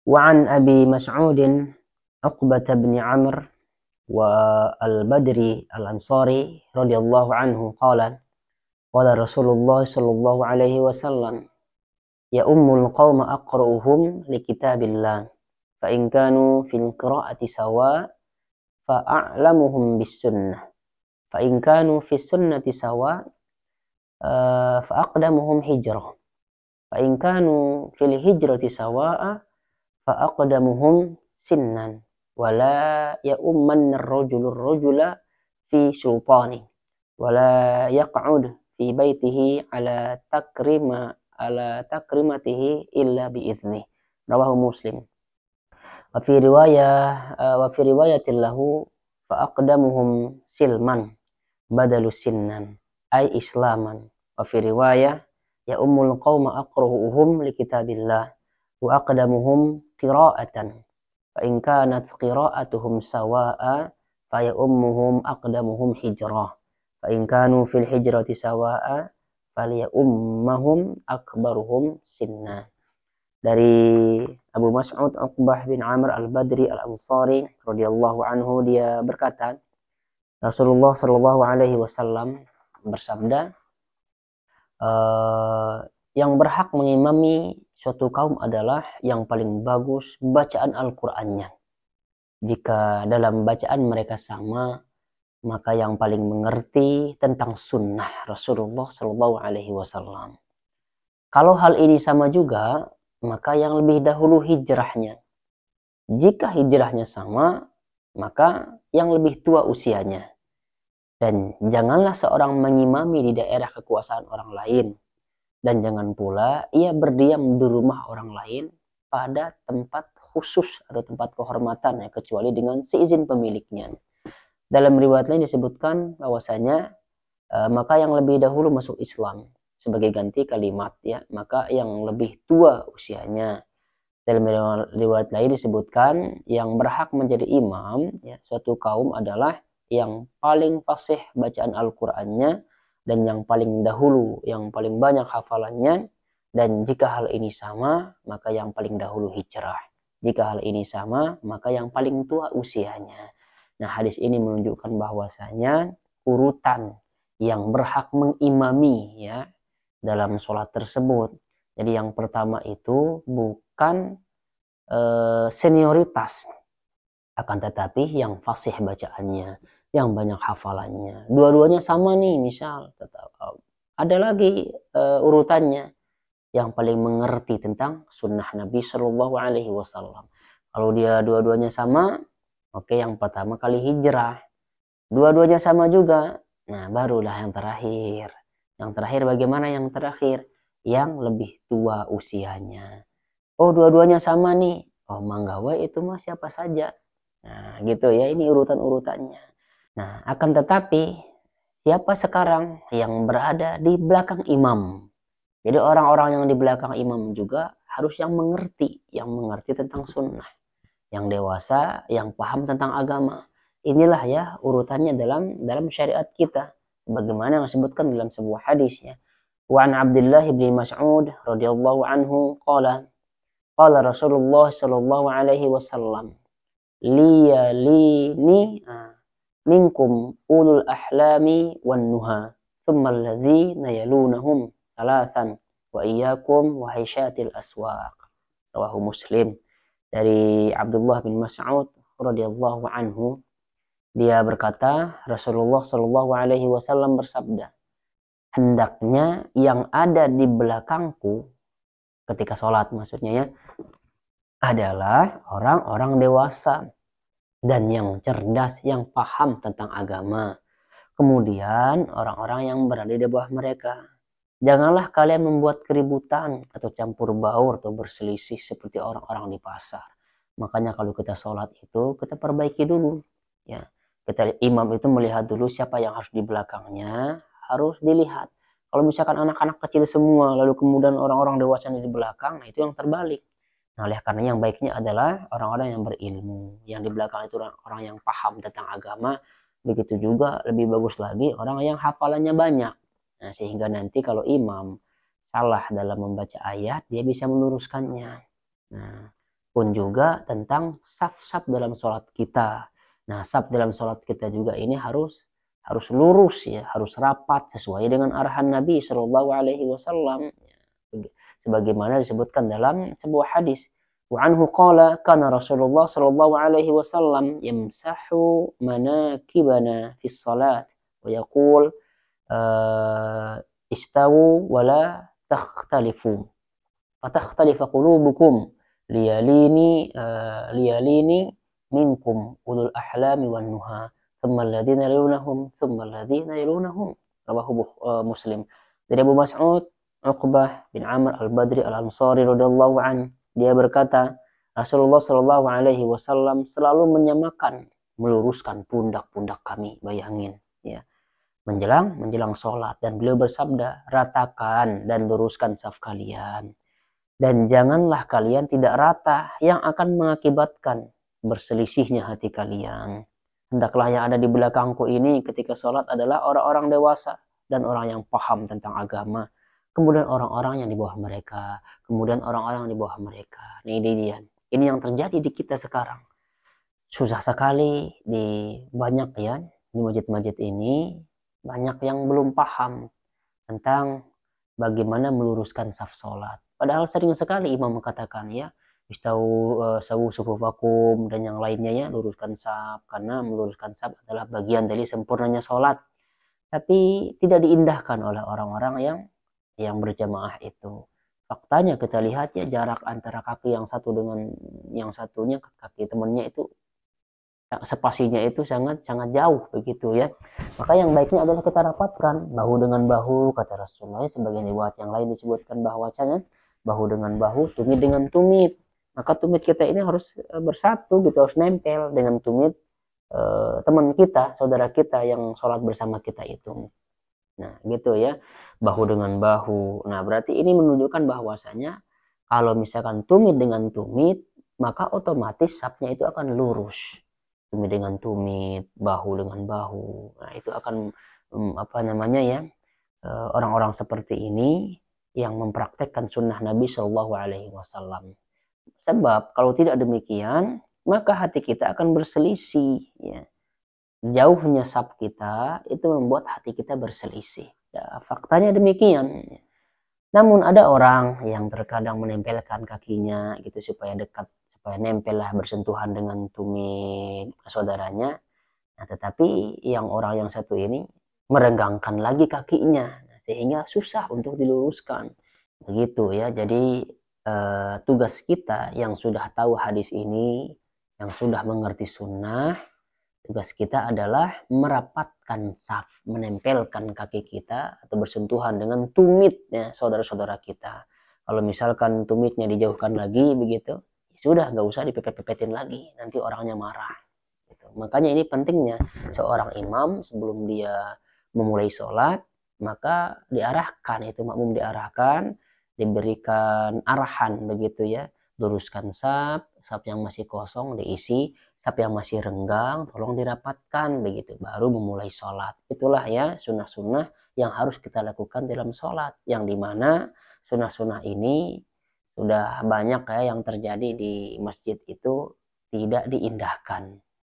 Wa an Abi Mas'ud Uqbah bin Amr wa al-Badri al-Ansari radhiyallahu anhu qala Rasulullah sallallahu alaihi wasallam ya ummul qauma aqra'uhum li kitabillah fa in kanu fil qira'ati sawa fa a'lamuhum bis sunnah fa in kanu fis sunnati sawa fa aqdamuhum hijrah fa in kanu fil hijrati sawa fa aqdamuhum sinnan wala ya umman ar-rajula fi sultani wala yaq'ud fi baitihi ala takrimatihi illa biizni rawahu Muslim wa fi riwayatin lahu fa aqdamuhum silman badalu sinnan ay islaman wa fi riwayah ya ummul qauma aqra'uhum li kitabillah wa aqdamuhum qira'atan fa in kanat qira'atuhum sawa'a fa ya ummuhum aqdamuhum hijrah fa in kanu fil hijrati sawa'a faliya ummahum akbaruhum sinna. Dari Abu Mas'ud Uqbah bin Amr al-Badri al-Ansari radhiyallahu anhu, dia berkata Rasulullah sallallahu alaihi wasallam bersabda, yang berhak mengimami suatu kaum adalah yang paling bagus bacaan Al-Qur'annya. Jika dalam bacaan mereka sama, maka yang paling mengerti tentang sunnah Rasulullah sallallahu alaihi wasallam. Kalau hal ini sama juga, maka yang lebih dahulu hijrahnya. Jika hijrahnya sama, maka yang lebih tua usianya. Dan janganlah seorang mengimami di daerah kekuasaan orang lain. Dan jangan pula ia berdiam di rumah orang lain pada tempat khusus atau tempat kehormatan, kecuali dengan seizin pemiliknya. Dalam riwayat lain disebutkan bahwasanya maka yang lebih dahulu masuk Islam sebagai ganti kalimat, ya, maka yang lebih tua usianya. Dalam riwayat lain disebutkan yang berhak menjadi imam, ya, suatu kaum adalah yang paling fasih bacaan Al-Qur'annya dan yang paling dahulu, yang paling banyak hafalannya. Dan jika hal ini sama, maka yang paling dahulu hijrah. Jika hal ini sama, maka yang paling tua usianya. Nah, hadis ini menunjukkan bahwasanya urutan yang berhak mengimami, ya, dalam sholat tersebut. Jadi yang pertama itu bukan senioritas, akan tetapi yang fasih bacaannya, yang banyak hafalannya. Dua-duanya sama nih, misal ada lagi urutannya yang paling mengerti tentang sunnah Nabi Shallallahu Alaihi Wasallam. Kalau dia dua-duanya sama, oke, yang pertama kali hijrah. Dua-duanya sama juga, nah barulah yang terakhir. Yang terakhir bagaimana yang terakhir? Yang lebih tua usianya. Oh, dua-duanya sama nih. Oh, manggawe itu mah siapa saja. Nah gitu ya, ini urutan-urutannya. Nah, akan tetapi siapa sekarang yang berada di belakang imam? Jadi orang-orang yang di belakang imam juga harus yang mengerti tentang sunnah, yang dewasa, yang paham tentang agama. Inilah ya urutannya dalam syariat kita, sebagaimana yang disebutkan dalam sebuah hadis, ya. Wa an Abdullah bin Mas'ud radhiyallahu anhu qala Rasulullah sallallahu alaihi wasallam liyalini minkum ulul ahlami wan nuha thumma alladhina yalunahum thalathan wa iyyakum wa hisyatil aswaq. Rawahu Muslim. Dari Abdullah bin Mas'ud radhiyallahu anhu, dia berkata Rasulullah sallallahu alaihi wasallam bersabda, hendaknya yang ada di belakangku ketika sholat, maksudnya ya, adalah orang-orang dewasa dan yang cerdas, yang paham tentang agama. Kemudian orang-orang yang berada di bawah mereka. Janganlah kalian membuat keributan atau campur baur atau berselisih seperti orang-orang di pasar. Makanya kalau kita sholat itu kita perbaiki dulu, ya. Imam itu melihat dulu siapa yang harus di belakangnya, harus dilihat. Kalau misalkan anak-anak kecil semua lalu kemudian orang-orang dewasa di belakang, nah itu yang terbalik. Nah, oleh karena yang baiknya adalah orang-orang yang berilmu, yang di belakang itu orang yang paham tentang agama. Begitu juga lebih bagus lagi orang yang hafalannya banyak. Nah, sehingga nanti kalau imam salah dalam membaca ayat, dia bisa meluruskannya. Nah, pun juga tentang saf-saf dalam sholat kita. Nah, saf dalam sholat kita juga ini harus lurus ya, harus rapat sesuai dengan arahan Nabi Shallallahu Alaihi Wasallam. Sebagaimana disebutkan dalam sebuah hadis. Wa anhu qala kana Rasulullah Shallallahu Alaihi Wasallam yamsahu manakibana fi salat wa yaqul istawu wa la takhtalifu fatakhtalifa qulubukum liyalini minkum ulul ahlami wan nuha thumma alladhina yalunahum thumma alladhina yalunahum rawahu Muslim. Dari Abu Mas'ud Uqbah bin Amr al-Badri al-Ansari radhiyallahu an, dia berkata, Rasulullah Shallallahu Alaihi Wasallam selalu menyamakan, meluruskan pundak-pundak kami, bayangin ya, menjelang sholat, dan beliau bersabda, ratakan dan luruskan saf kalian. Dan janganlah kalian tidak rata yang akan mengakibatkan berselisihnya hati kalian. Hendaklah yang ada di belakangku ini ketika sholat adalah orang-orang dewasa dan orang yang paham tentang agama. Kemudian orang-orang yang di bawah mereka. Kemudian orang-orang yang di bawah mereka. Ini dia. Ini yang terjadi di kita sekarang. Susah sekali di banyak ya. Di masjid-masjid ini banyak yang belum paham tentang bagaimana meluruskan saf sholat. Padahal sering sekali imam mengatakan ya, istau sawu sufufakum dan yang lainnya ya, luruskan saf, karena meluruskan saf adalah bagian dari sempurnanya sholat. Tapi tidak diindahkan oleh orang-orang yang berjamaah itu. Faktanya kita lihat ya, jarak antara kaki yang satu dengan yang satunya, kaki temannya itu spasinya itu sangat jauh begitu ya. Maka yang baiknya adalah kita rapatkan bahu dengan bahu, kata Rasulullah. Sebagian riwayat yang lain disebutkan bahwasanya bahu dengan bahu, tumit dengan tumit. Maka tumit kita ini harus bersatu gitu, harus nempel dengan tumit teman kita, saudara kita yang sholat bersama kita itu. Nah gitu ya, bahu dengan bahu. Nah berarti ini menunjukkan bahwasanya kalau misalkan tumit dengan tumit, maka otomatis safnya itu akan lurus. Tumit dengan tumit, bahu dengan bahu. Nah itu akan orang-orang seperti ini yang mempraktekkan sunnah Nabi Shallallahu Alaihi Wasallam. Sebab kalau tidak demikian, maka hati kita akan berselisih. Ya. Jauhnya saf kita itu membuat hati kita berselisih. Ya, faktanya demikian. Namun ada orang yang terkadang menempelkan kakinya gitu supaya dekat, supaya nempel lah, bersentuhan dengan tumit saudaranya. Nah, tetapi yang orang yang satu ini merenggangkan lagi kakinya, sehingga susah untuk diluruskan. Begitu ya. Jadi tugas kita yang sudah tahu hadis ini, yang sudah mengerti sunnah, tugas kita adalah merapatkan saf, menempelkan kaki kita atau bersentuhan dengan tumit ya, saudara-saudara kita. Kalau misalkan tumitnya dijauhkan lagi begitu, sudah nggak usah dipepet-pepetin lagi, nanti orangnya marah. Gitu. Makanya ini pentingnya seorang imam sebelum dia memulai sholat, maka diarahkan, itu makmum diarahkan, diberikan arahan begitu ya, luruskan saf yang masih kosong diisi, saf yang masih renggang tolong dirapatkan begitu, baru memulai sholat. Itulah ya sunnah-sunnah yang harus kita lakukan dalam sholat, yang dimana sunnah-sunnah ini sudah banyak ya yang terjadi di masjid itu tidak diindahkan.